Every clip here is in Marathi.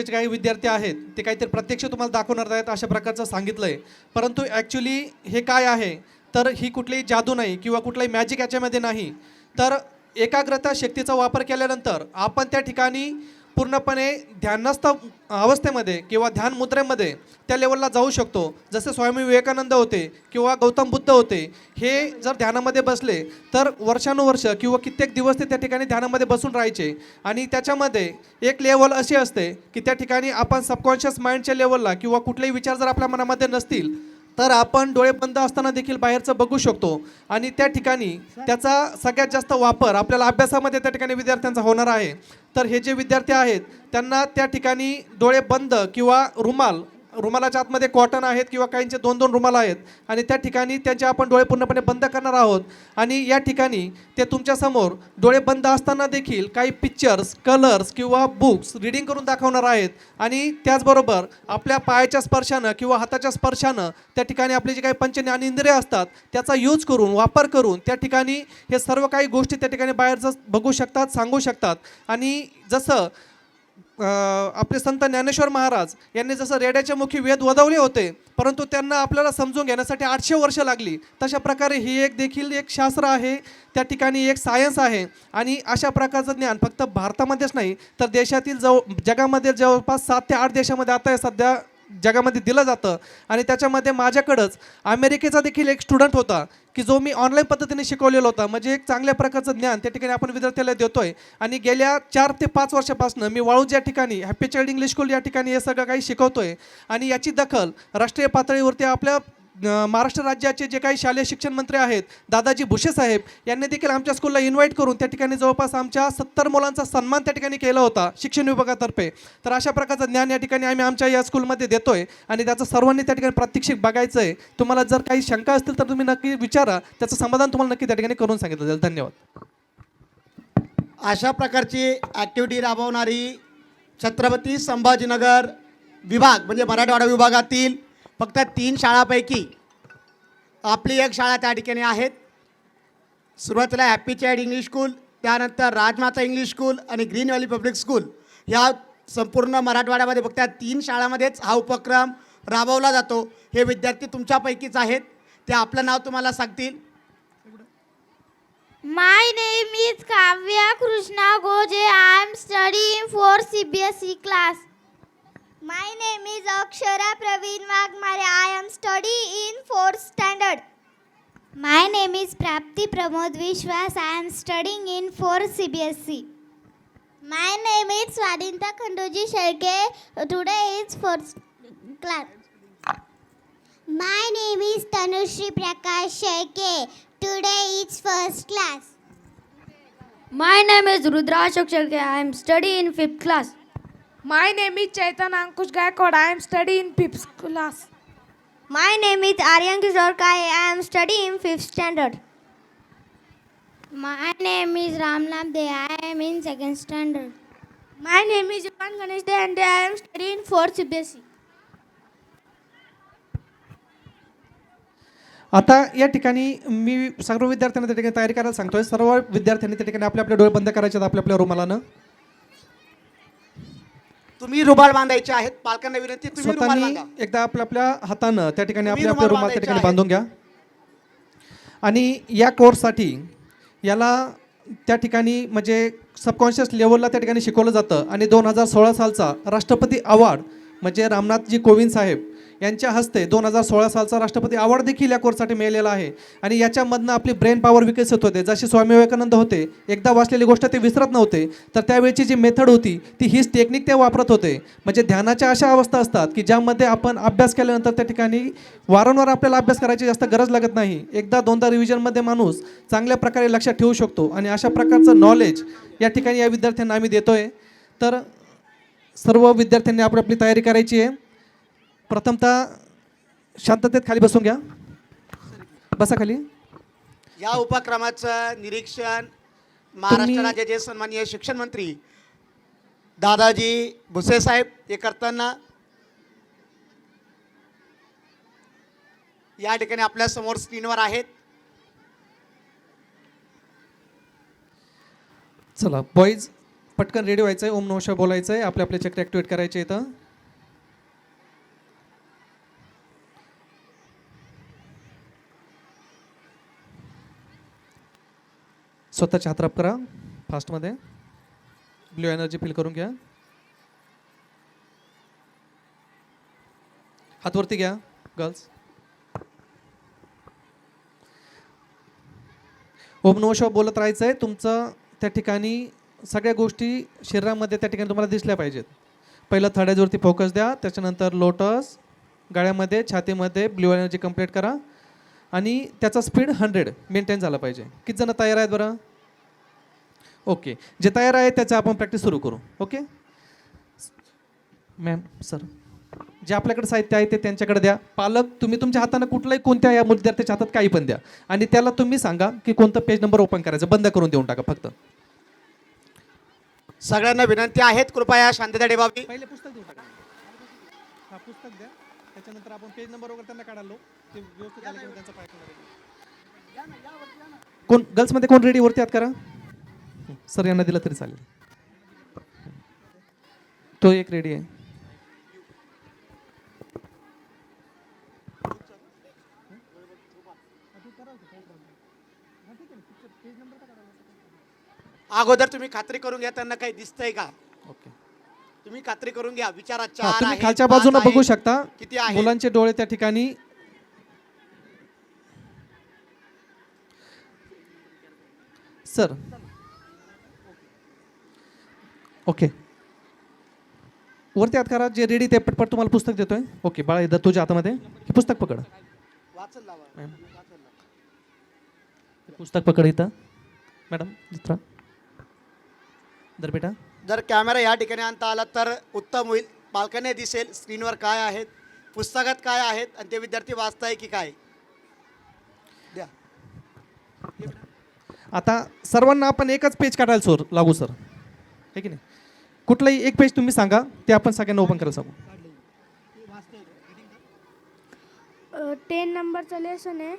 जे काही विद्यार्थी आहेत ते काहीतरी प्रत्यक्ष तुम्हाला दाखवणार आहेत अशा प्रकारचं सांगितलंय. परंतु ॲक्च्युली हे काय आहे, तर ही कुठलीही जादू नाही किंवा कुठलाही मॅजिक याच्यामध्ये नाही. तर एकाग्रता शक्तीचा वापर केल्यानंतर आपण त्या ठिकाणी पूर्णपणे ध्यानस्थ अवस्थेमध्ये किंवा ध्यान मुद्रेमध्ये त्या लेवलला जाऊ शकतो. जसे स्वामी विवेकानंद होते किंवा गौतम बुद्ध होते, हे जर ध्यानामध्ये बसले तर वर्षानुवर्ष किंवा कित्येक दिवस ते त्या ठिकाणी ध्यानामध्ये बसून राहायचे. आणि त्याच्यामध्ये एक लेवल अशी असते की त्या ठिकाणी आपण सबकॉन्शियस माइंडच्या लेवलला किंवा कुठलेही विचार जर आपल्या मनामध्ये नसतील तर आपण डोळे बंद असताना देखील बाहेरचं बघू शकतो. आणि त्या ठिकाणी त्याचा सगळ्यात जास्त वापर आपल्याला अभ्यासामध्ये त्या ठिकाणी विद्यार्थ्यांचा होणार आहे. तर हे जे विद्यार्थी आहेत त्यांना त्या ठिकाणी डोळे बंद किंवा रुमालाच्या आतमध्ये कॉटन आहेत किंवा काहींचे 2-2 रुमाल आहेत आणि त्या ठिकाणी त्यांचे आपण डोळे पूर्णपणे बंद करणार आहोत. आणि या ठिकाणी ते तुमच्यासमोर डोळे बंद असताना देखील काही पिक्चर्स, कलर्स किंवा बुक्स रीडिंग करून दाखवणार आहेत. आणि त्याचबरोबर आपल्या पायाच्या स्पर्शानं किंवा हाताच्या स्पर्शानं त्या ठिकाणी आपली जी काही पंचज्ञानेंद्रिय असतात त्याचा यूज करून, वापर करून त्या ठिकाणी हे सर्व काही गोष्टी त्या ठिकाणी बाहेरचं बघू शकतात, सांगू शकतात. आणि जसं आपले संत ज्ञानेश्वर महाराज यांनी जसं रेड्याच्या मुखी वेद वदवले होते, परंतु त्यांना आपल्याला समजून घेण्यासाठी 800 वर्ष लागली. तशा प्रकारे ही एक देखील एक शास्त्र आहे, त्या ठिकाणी एक सायन्स आहे. आणि अशा प्रकारचं ज्ञान फक्त भारतामध्येच नाही तर देशातील जगामध्ये जवळपास 7 ते 8 देशामध्ये आता हे सध्या जगामध्ये दिलं जातं. आणि त्याच्यामध्ये माझ्याकडंच अमेरिकेचा देखील एक स्टुडंट होता की जो मी ऑनलाईन पद्धतीने शिकवलेला होता. म्हणजे एक चांगल्या प्रकारचं ज्ञान त्या ठिकाणी आपण विद्यार्थ्याला देतोय. आणि गेल्या 4 ते 5 वर्षापासून मी वाळूज या ठिकाणी हॅपी चाइल्ड इंग्लिश स्कूल या ठिकाणी हे सगळं काही शिकवतोय. आणि याची दखल राष्ट्रीय पातळीवरती आपल्या महाराष्ट्र राज्याचे जे काही शालेय शिक्षण मंत्री आहेत दादाजी भुसे साहेब यांनी देखील आमच्या स्कूलला इन्व्हाइट करून त्या ठिकाणी जवळपास आमच्या 70 मुलांचा सन्मान त्या ठिकाणी केला होता शिक्षण विभागातर्फे. तर अशा प्रकारचं ज्ञान या ठिकाणी आम्ही आमच्या या स्कूलमध्ये देतोय आणि त्याचं सर्वांनी त्या ठिकाणी प्रात्यक्षिक बघायचं आहे. तुम्हाला जर काही शंका असतील तर तुम्ही नक्की विचारा, त्याचं समाधान तुम्हाला नक्की त्या ठिकाणी करून सांगितलं जाईल. धन्यवाद. अशा प्रकारची ॲक्टिव्हिटी राबवणारी छत्रपती संभाजीनगर विभाग म्हणजे मराठवाडा विभागातील फक्त 3 शाळांपैकी आपली एक शाळा त्या ठिकाणी आहेत. सुरुवातीला हॅपी चाइल्ड इंग्लिश स्कूल, त्यानंतर राजमाता इंग्लिश स्कूल आणि ग्रीन व्हॅली पब्लिक स्कूल ह्या संपूर्ण मराठवाड्यामध्ये फक्त 3 शाळांमध्येच हा उपक्रम राबवला जातो. हे विद्यार्थी तुमच्यापैकीच आहेत, ते आपलं नाव तुम्हाला सांगतील. My name is Kavya Krishna Goje. I am studying for CBSE class. My name is Akshara Praveen Wagmare. I am studying in 4th standard. My name is Prapti Pramod Vishwas. I am studying in 4th CBSE. My name is Swadhinta Khandoji Sharke. Today is 4th class. My name is Tanushri Prakash Sharke. Today is 1st class. My name is Rudra Ashok Sharke. I am studying in 5th class. My name is Chaitan Ankush Gaikwad. I am studying in 5th class. My name is Aryan Kishore Kai. I am studying in 5th standard. My name is Ramnam De. I am in 2nd standard. My name is Yuvan Ganesh De and I am studying 4th CBSE. आता या ठिकाणी मी सर्व विद्यार्थ्यांना त्या ठिकाणी तयारी करायला सांगतोय. सर्व विद्यार्थ्यांनी त्या ठिकाणी आपले आपले डोळे बंद करायचे आहेत आपल्या रुमालानं. तुम्ही रुमाल बांधायचे आहेत. पालकांना विनंती, तुम्ही रुमाल स्वतःनी बांधा. एकदा आपल्या आपल्या हातानं त्या ठिकाणी तुम्ही आपल्या आपल्या रुमाल रुमाल त्या ठिकाणी बांधायचे बांधून घ्या. आणि या कोर्ससाठी याला त्या ठिकाणी म्हणजे सबकॉन्शियस लेवलला त्या ठिकाणी शिकवलं जातं. आणि 2016 सालचा राष्ट्रपती अवॉर्ड म्हणजे रामनाथजी कोविंद साहेब यांच्या हस्ते 2016 सालचा राष्ट्रपती अवॉर्ड देखील या कोर्ससाठी मिळालेला आहे. आणि याच्यामधनं आपली ब्रेन पॉवर विकसित होते. जसे स्वामी विवेकानंद होते, एकदा वाचलेली गोष्ट ते विसरत नव्हते, तर त्यावेळची जी मेथड होती ती हीच टेक्निक ते वापरत होते. म्हणजे ध्यानाच्या अशा अवस्था असतात की ज्यामध्ये आपण अभ्यास केल्यानंतर त्या ठिकाणी वारंवार आपल्याला अभ्यास करायची जास्त गरज लागत नाही. एकदा 2दा रिव्हिजनमध्ये माणूस चांगल्या प्रकारे लक्षात ठेवू शकतो. आणि अशा प्रकारचं नॉलेज या ठिकाणी या विद्यार्थ्यांना आम्ही देतोय. तर सर्व विद्यार्थ्यांनी आपली आपली तयारी करायची आहे. प्रथमतः शांततेत खाली बसून घ्या. बसा खाली. या उपक्रमाचं निरीक्षण महाराष्ट्र राज्याचे सन्माननीय शिक्षण मंत्री दादाजी भुसे साहेब हे करताना या ठिकाणी आपल्या समोर स्क्रीनवर आहेत. चला बॉईज पटकन रेडी व्हायचं आहे. ओम नमः शिवाय बोलायचं आहे. आपले आपले चक्र ॲक्टिवेट करायचे इथं. स्वतःचे हात रब करा फास्टमध्ये. ब्ल्यू एनर्जी फील करून घ्या. हात वरती घ्या गर्ल्स. ओम नमः शिवाय बोलत राहायचं आहे. तुमचं त्या ठिकाणी सगळ्या गोष्टी शरीरामध्ये त्या ठिकाणी तुम्हाला दिसल्या पाहिजेत. पहिलं थर्ड फोकस द्या. त्याच्यानंतर लोटस गळ्यामध्ये, छातीमध्ये ब्ल्यू एनर्जी कंप्लीट करा आणि त्याचा स्पीड 100 मेंटेन झाला पाहिजे. किती जण तयार आहेत बरं? ओके, जे तयार आहे त्याचं आपण प्रॅक्टिस सुरू करू. ओके मॅम सर, जे आपल्याकडे साहित्य आहे ते त्यांच्याकडे द्या. पालक तुम्ही तुमच्या हातानं कुठलाही कोणत्या या विद्यार्थ्याच्या हातात काही पण द्या आणि त्याला तुम्ही सांगा की कोणतं पेज नंबर ओपन करायचं. बंद करून देऊन टाका फक्त. सगळ्यांना विनंती आहेत कृपया शांतता ठेवावी. पहिले पुस्तक देऊन टाका. हा पुस्तक द्या. त्याच्यानंतर आपण पेज नंबर वगैरे त्यांना काढालो ते व्यवस्थित झालं की त्यांचा पाय कोण गर्ल्समध्ये कोण रेडी वरती हात करा. सर यांना दिलं तरी चालेल. तो एक रेडी आहे. अगोदर तुम्ही खात्री करून घ्या त्यांना काही दिसतंय का. ओके, तुम्ही खात्री करून घ्या. विचारात हा, 4 तुम्ही आहेत, खालच्या 5 बाजूला आहेत, बघू शकता. किती आहे मुलांचे डोळे त्या ठिकाणी. सर ओके, वरती हात करा. जे रेडी ते पटपट तुम्हाला पुस्तक देतोय. ओके बाळा, एकदा तुझ्या हातामध्ये हे पुस्तक पकड. वाचन लावा. मॅम. हे पुस्तक पकड इथं. मॅडम चित्रा दर बेटा. जर कॅमेरा या ठिकाणी आणता आला तर उत्तम होईल. पालकांना दिसेल स्क्रीनवर काय आहेत, पुस्तकात काय आहेत आणि ते विद्यार्थी वाचताय की काय. द्या. आता सर्वांना आपण एकच पेज काढायला सर लागू सर, हे की नाही. कुठलंही एक पेज तुम्ही सांगा, ते आपण सगळ्यांना ओपन करायला सांगू. 10 नंबरचं लेसन आहे.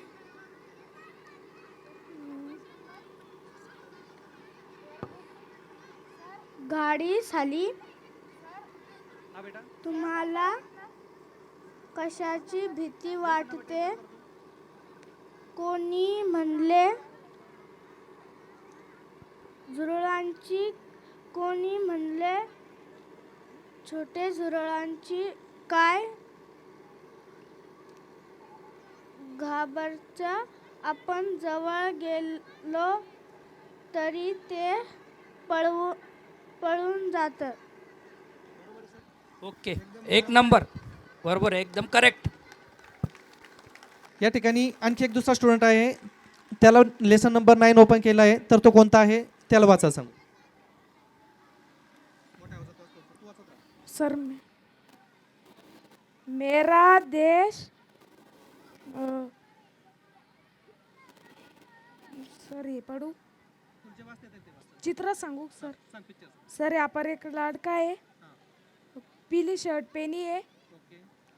गाडी झाली. तुम्हाला कशाची भीती वाटते? कोणी म्हणले झुरळांची, कोणी म्हणले छोटे झुरळांची. काय घाबरायचं, आपण जवळ गेलो तरी ते पळून जातं. ओके, एक नंबर, बरोबर आहे, एकदम करेक्ट. या ठिकाणी आणखी एक दुसरा स्टुडंट आहे. त्याला लेसन नंबर 9 ओपन केला आहे. तर तो कोणता आहे त्याला वाचा सांगू. सर मेरा देश सर ये पढ़ू चित्र सांगू सर. सर यहाँ पर एक लड़का है, पीली शर्ट पहनी है,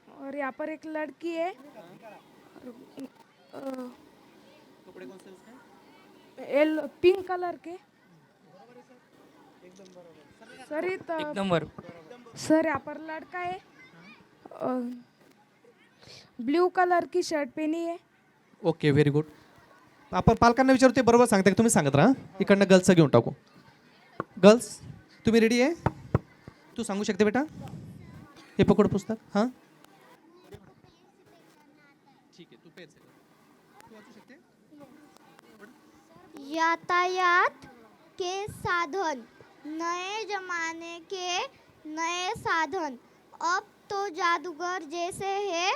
और यहाँ पर एक लड़की है. पिंक कलर के. सर एकदम बरोबर. सर यहाँ पर लड़का है, ब्लू कलर की शर्ट पहनी है. Okay very good. आपण पालकांना विचारू, ते बरोबर सांगता की तुम्ही सांगत राहा. इकडनं गर्ल्सचं घेऊन टाकू. गर्ल्स तुम्ही रेडी आहे? तू सांगू शकते बेटा. हे पकड पुस्तक. हां ठीक आहे, तू पेज तू वाचू शकते. यातायात के साधन, नए जमाने के नए साधन. अब तो जादूगर जैसे है,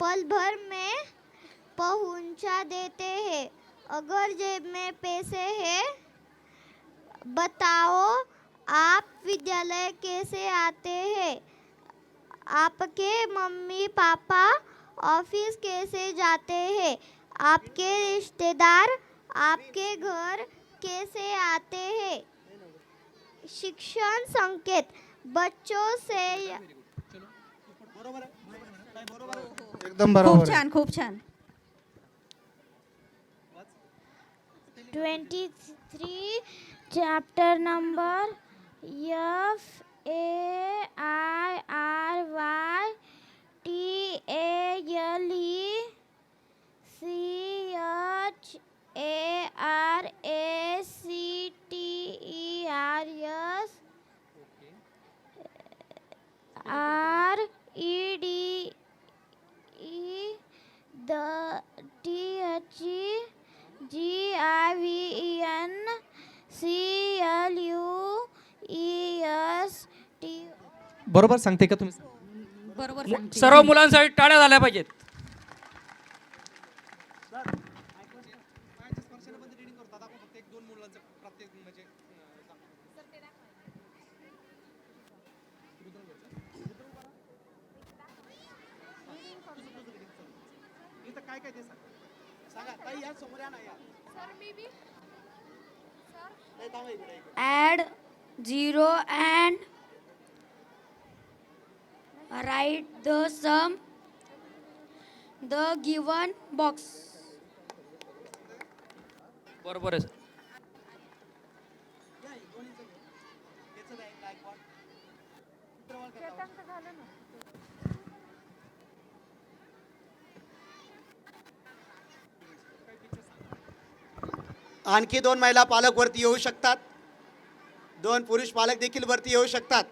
पल भर में पहुंचा देते हैं. अगर जेब में पैसे हैं, बताओ आप विद्यालय कैसे आते हैं? आपके मम्मी पापा ऑफिस कैसे जाते हैं? आपके रिश्तेदार आपके घर कैसे आते हैं? शिक्षण संकेत बच्चों से एकदम बरोबर. खूप छान. 23 चैप्टर नंबर बरोबर सांगते का तुम्ही? बरोबर सर्व मुलांसाठी टाळ्या झाल्या पाहिजेत. सांगा ताई, या समोर या ना, या. नाही, थांबा इकडे. Add 0 and write the sum the given box. बरोबर आहे सर. आणखी 2 महिला पालक वरती येऊ शकतात. 2 पुरुष पालक देखील वरती येऊ शकतात.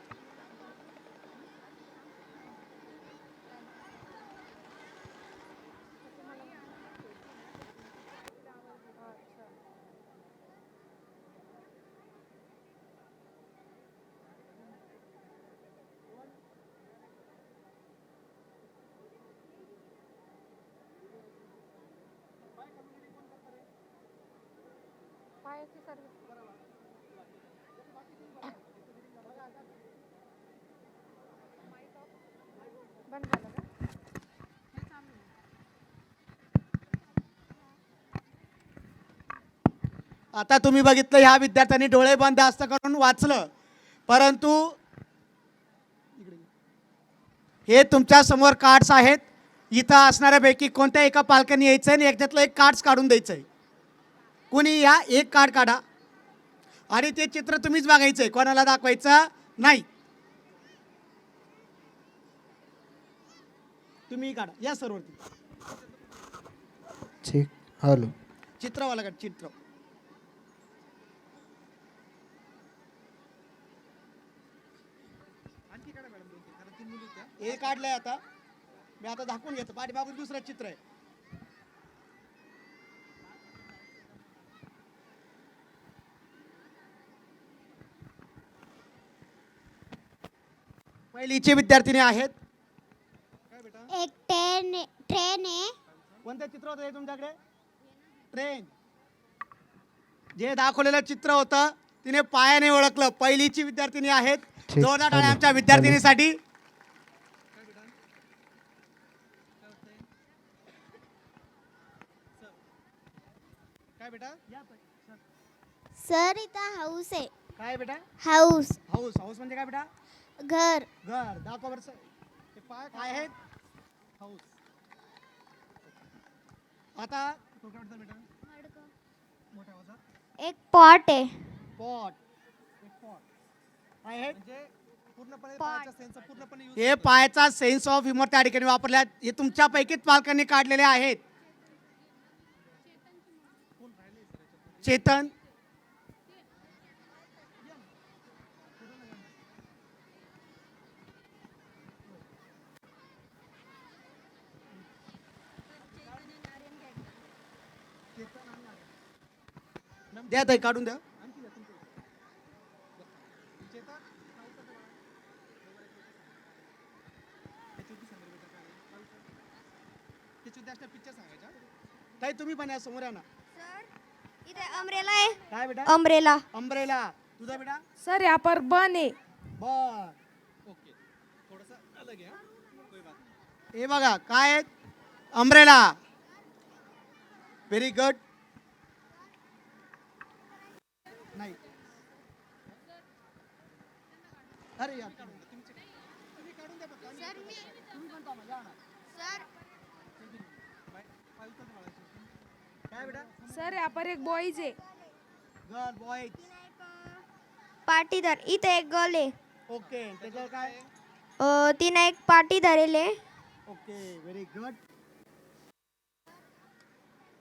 आता तुम्ही बघितलं, ह्या विद्यार्थ्यांनी डोळे बंद असं करून वाचलं, परंतु हे तुमच्या समोर कार्ड्स आहेत. इथं असणाऱ्यापैकी कोणत्या एका पालकांनी यायचं आणि याच्यातलं एक कार्ड्स काढून द्यायचं आहे. कुणी या एक कार्ड काढा आणि ते चित्र तुम्हीच बघायचं आहे, कोणाला दाखवायचं नाही. तुम्ही काढा, या सर्वती ठीक. हॅलो. चित्रवाला काढ, चित्र. हे काढलंय. आता मी आता दाखवून घेतो, पाठीमागून दुसरं चित्र आहे. पहिलीचे विद्यार्थिनी आहेत. एक ट्रेन आहे. कोणतं चित्र होतं हे तुमच्याकडे? ट्रेन. जे दाखवलेलं चित्र होतं तिने पायाने ओळखलं. पहिलीची विद्यार्थिनी आहेत. ठीक. जोरदार टाळ्या हॅलो. आमच्या विद्यार्थिनीसाठी. काय बेटा? सर इथं हाऊस आहे. काय बेटा? House house. हाऊस म्हणजे काय बेटा? घर. घर. दाखव बरं. हे पाय काय आहेत? हाऊस. आता तो काय म्हणतो बेटा? मोठा आवाजात. एक पॉट आहे. पॉट. एक पॉट. काय आहेत? म्हणजे पूर्णपणे पायाचा सेन्स पूर्णपणे use हे पायाचा सेन्स ऑफ ह्युमर त्या ठिकाणी वापरल्या. हे तुमच्यापैकीच पालकांनी काढलेले आहेत. चेतन. द्या ताई, काढून द्या. पिक्चर सांगायचा. ताई तुम्ही पण या समोर या ना. इथे अम्ब्रेला आहे. काय बेटा? अम्ब्रेला. अम्ब्रेला. तुझा बेटा? सर यहाँ पर बन है. बर. ओके, थोडासा अलग आहे हा. कोई बात नाही. हे बघा काय आहेत? अम्ब्रेला. Very good. नाही. अरे यार, तुम्ही काढून द्या बघा. तुम्ही पण थांबा, या ना. काय बेटा? सर यहाँ पर एक बॉयज है. Girl, boy. पाटीदार इथं एक गर्ल आहे. ओके त्याच्यावर काय? तिने एक पाटी धरेल आहे. Okay very good.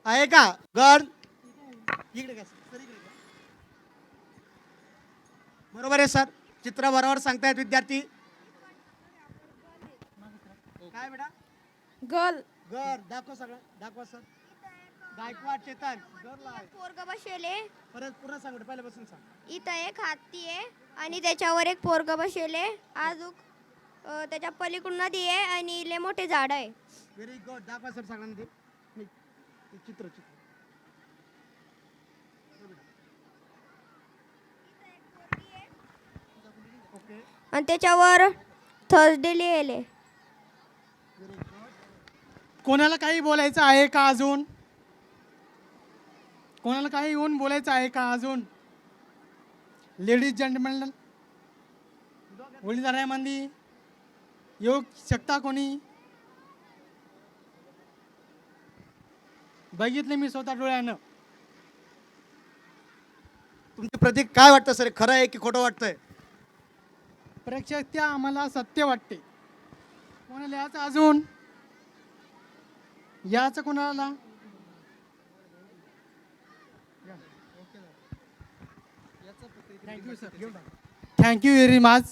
आहे का गर्ल? इकडे का सर, इकडे का? बरोबर आहे सर, चित्र बरोबर सांगतायत विद्यार्थी. काय बेटा? गर्ल. गर्ल दाखव, सगळं दाखवा सर. गायकवाड चेतन गर्ल आहे. पोरग बसले. परत पुन्हा सांग, पहिल्यापासून सांग. इथं एक हत्ती आहे आणि त्याच्यावर एक पोरग बसले. अजून त्याच्या पलीकडून नदी आहे आणि लय मोठे झाड आहे. Very good. दाखवा सर सगळ्यांना ते. नाही, ते चित्र चित्र. ओके आणि त्याच्यावर थर्सडे लिहिले. कोणाला काही बोलायचं आहे का अजून? कोणाला काही येऊन बोलायचं आहे का अजून? लेडीज जेंटलमॅन वडीलधाऱ्यामध्ये येऊ शकता कोणी? बघितले मी स्वतः डोळ्यानं. तुमचे प्रतीक काय वाटतं सर, खरं आहे की खोटं वाटतंय? प्रेक्षक त्या आम्हाला सत्य वाटते. कोणाला याचं अजून? याचं कोणाला? Thank you very much.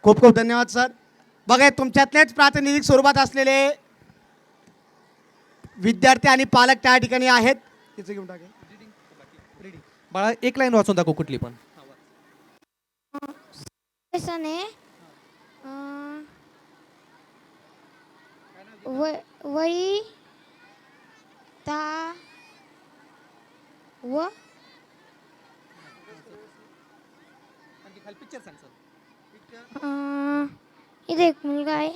खूप खूप धन्यवाद सर. बघा, तुमच्यातलेच प्रातिनिधिक स्वरूपात असलेले विद्यार्थी आणि पालक त्या ठिकाणी आहेत. तिचं घेऊन टाका. बाळा एक लाईन वाचून दाखव कुठली पण. ने वही ता व इथे एक मुलगा आहे.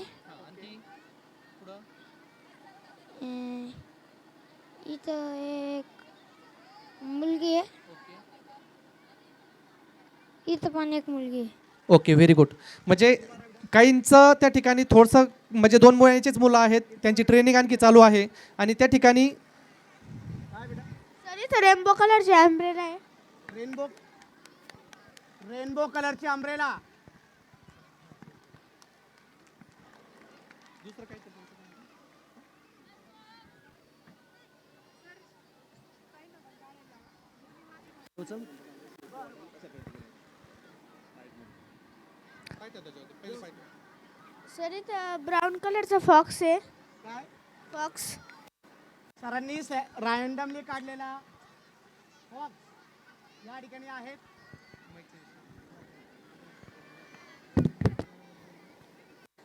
इथं एक मुलगी आहे. इथं पण एक मुलगी आहे. Okay very good. म्हणजे काहींचं त्या ठिकाणी थोडंसं म्हणजे 2 वयाचीच मुलं आहेत, त्यांची ट्रेनिंग आणखी चालू आहे आणि त्या ठिकाणी सर इथं रेनबो कलरची अम्ब्रेला आहे. रेनबो रेनबो कलरची अम्ब्रेला. सर इथं ब्राऊन कलरचा फॉक्स आहे. काय? फॉक्स. सरांनी रॅन्डमली काढलेला फॉक्स या ठिकाणी आहेत.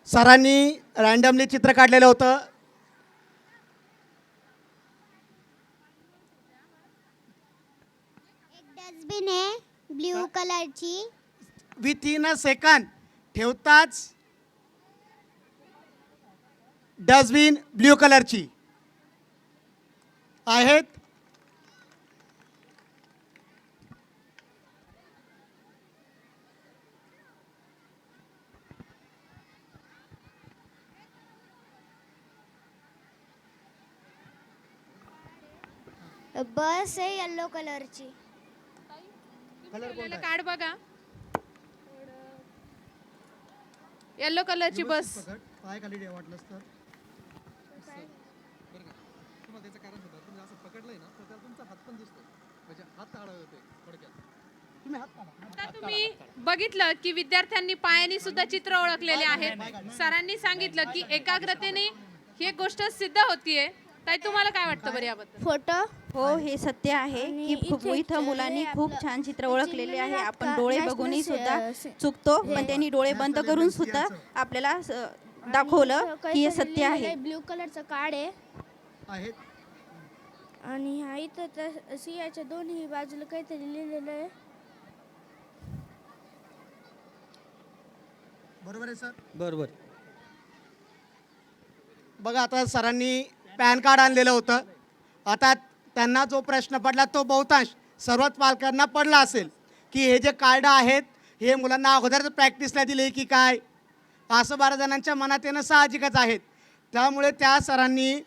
सरांनी रॅन्डमली चित्र काढलेलं होतं. एक डस्टबिन आहे ब्ल्यू कलरची. विथिन अ सेकंड ठेवताच डस्टबिन ब्ल्यू कलरची आहेत. बस आहे येलो कलरची. कार्ड बघा. येलो कलरची बस. पाय खाली ठेवा वाटलंस तर. आता तुम्ही बघितलं की विद्यार्थ्यांनी पायाने सुद्धा चित्र ओळखलेले आहेत. सरांनी सांगितलं की एकाग्रतेने ही गोष्ट सिद्ध होतीये. ताई तुम्हाला काय वाटतं बरं याबद्दल? फोटो. हो, हे सत्य आहे की इथं मुलांनी खूप छान चित्र ओळखलेले आहे. आपण डोळे बघूनही सुद्धा चुकतो, पण त्यांनी डोळे बंद करून सुद्धा आपल्याला दाखवलं की हे सत्य आहे. ब्ल्यू कलरचं कार्ड आहे आहेत. आणि हा इथं सिंहाच्या दोन्ही बाजूला काहीतरी लिहिलेलं आहे. बरोबर आहे सर. बरोबर. बघा, आता सरांनी पॅन कार्ड आणलेलं होतं. आता त्यांना जो प्रश्न पडला तो बहुतांश सर्वच पालकांना पडला असेल की हे जे कार्ड आहेत हे मुलांना अगोदर प्रॅक्टिसला दिले की काय, असं 12 जणांच्या मनात येणं साहजिकच आहेत. त्यामुळे त्या सरांनी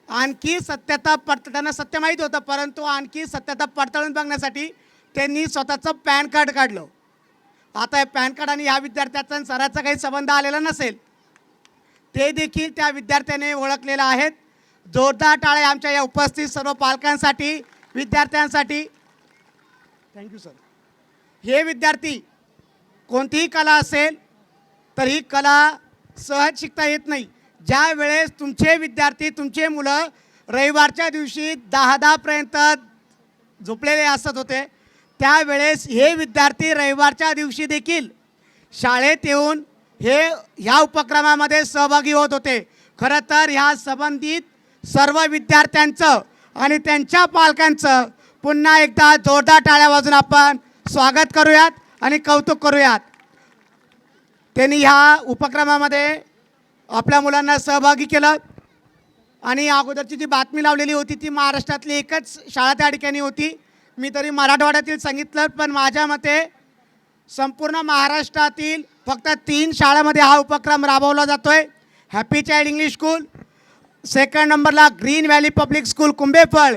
आणखी सत्यता त्यांना सत्य माहीत होतं, परंतु आणखी सत्यता पडताळून बघण्यासाठी त्यांनी स्वतःचं पॅन कार्ड काढलं. आता हे पॅन कार्ड आणि ह्या विद्यार्थ्याचा आणि सराचा काही संबंध आलेला नसेल, ते देखील त्या विद्यार्थ्याने ओळखलेलं आहेत. जोरदार टाळ्या आमच्या या उपस्थित सर्व पालकांसाठी, विद्यार्थ्यांसाठी. Thank you sir. हे विद्यार्थी कोणतीही कला असेल तर ही कला सहज शिकता येत नाही. ज्या वेळेस तुमचे विद्यार्थी, तुमचे मुलं रविवारच्या दिवशी 10-10पर्यंत झोपलेले असत होते, त्यावेळेस हे विद्यार्थी रविवारच्या दिवशी देखील शाळेत येऊन ह्या उपक्रमामध्ये सहभागी होत होते. खरं तर ह्या संबंधित सर्व विद्यार्थ्यांचं आणि त्यांच्या पालकांचं पुन्हा एकदा जोरदार टाळ्या वाजून आपण स्वागत करूयात आणि कौतुक करूयात. त्यांनी ह्या उपक्रमामध्ये आपल्या मुलांना सहभागी केलं. आणि अगोदरची जी बातमी लावलेली होती ती महाराष्ट्रातली एकच शाळा त्या ठिकाणी होती. मी तरी मराठवाड्यातील सांगितलं, पण माझ्या मते संपूर्ण महाराष्ट्रातील फक्त 3 शाळांमध्ये हा उपक्रम राबवला जातो आहे. Happy child English school, second नंबरला green valley public school Kumbhephal,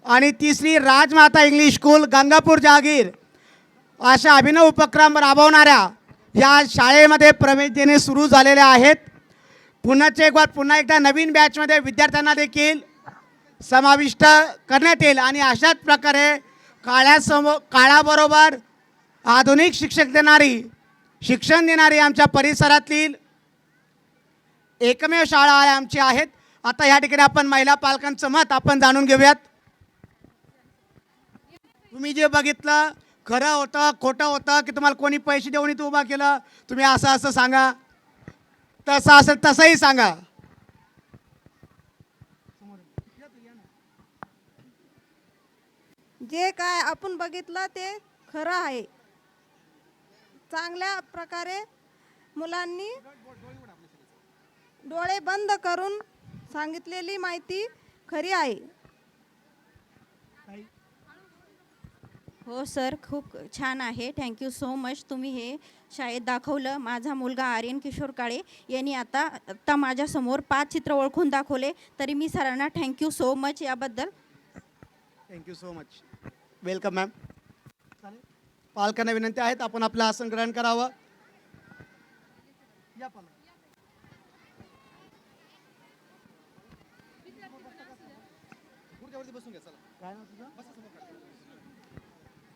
आणि तिसरी राजमाता इंग्लिश स्कूल गंगापूर जहागीर. अशा अभिनव उपक्रम राबवणाऱ्या या शाळेमध्ये प्रवेश देणे सुरू झालेले आहेत. पुन्हा एकदा नवीन बॅचमध्ये विद्यार्थ्यांना देखील समाविष्ट करण्यात येईल. आणि अशाच प्रकारे काळाबरोबर आधुनिक शिक्षण देणारी आमच्या परिसरातील एकमेव शाळा आमची आहेत. आता ह्या ठिकाणी आपण महिला पालकांचं मत आपण जाणून घेऊयात. तुम्ही जे बघितलं खरं होतं, खोटं होतं, की तुम्हाला कोणी पैसे देऊन इथं उभा केलं, तुम्ही असं सांगा, तसं असेल तसंही सांगा. जे काय आपण बघितलं ते खरं आहे. चांगल्या प्रकारे मुलांनी डोळे बंद करून सांगितलेली माहिती खरी आहे. हो सर, खूप छान आहे. Thank you so much. तुम्ही हे शाळेत दाखवलं. माझा मुलगा आर्यन किशोर काळे यांनी आत्ता माझ्यासमोर 5 चित्र ओळखून दाखवले, तरी मी सरांना थँक्यू सो मच याबद्दल. Thank you so much. Welcome ma'am. पालकांना विनंती आहेत आपण आपलं आसन ग्रहण करावं. या पालक.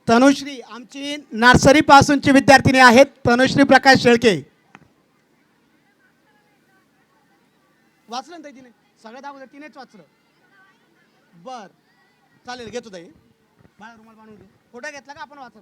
तनुश्री आमची नर्सरी पासूनची विद्यार्थिनी आहेत. तनुश्री प्रकाश शेळके. वाचलं ना तिने सगळ्यात अगोदर तिनेच वाचलं. बर चालेल, घेतो ताई. बाळा रुमाल बांधून घे. फोटो घेतला का आपण वाचतो.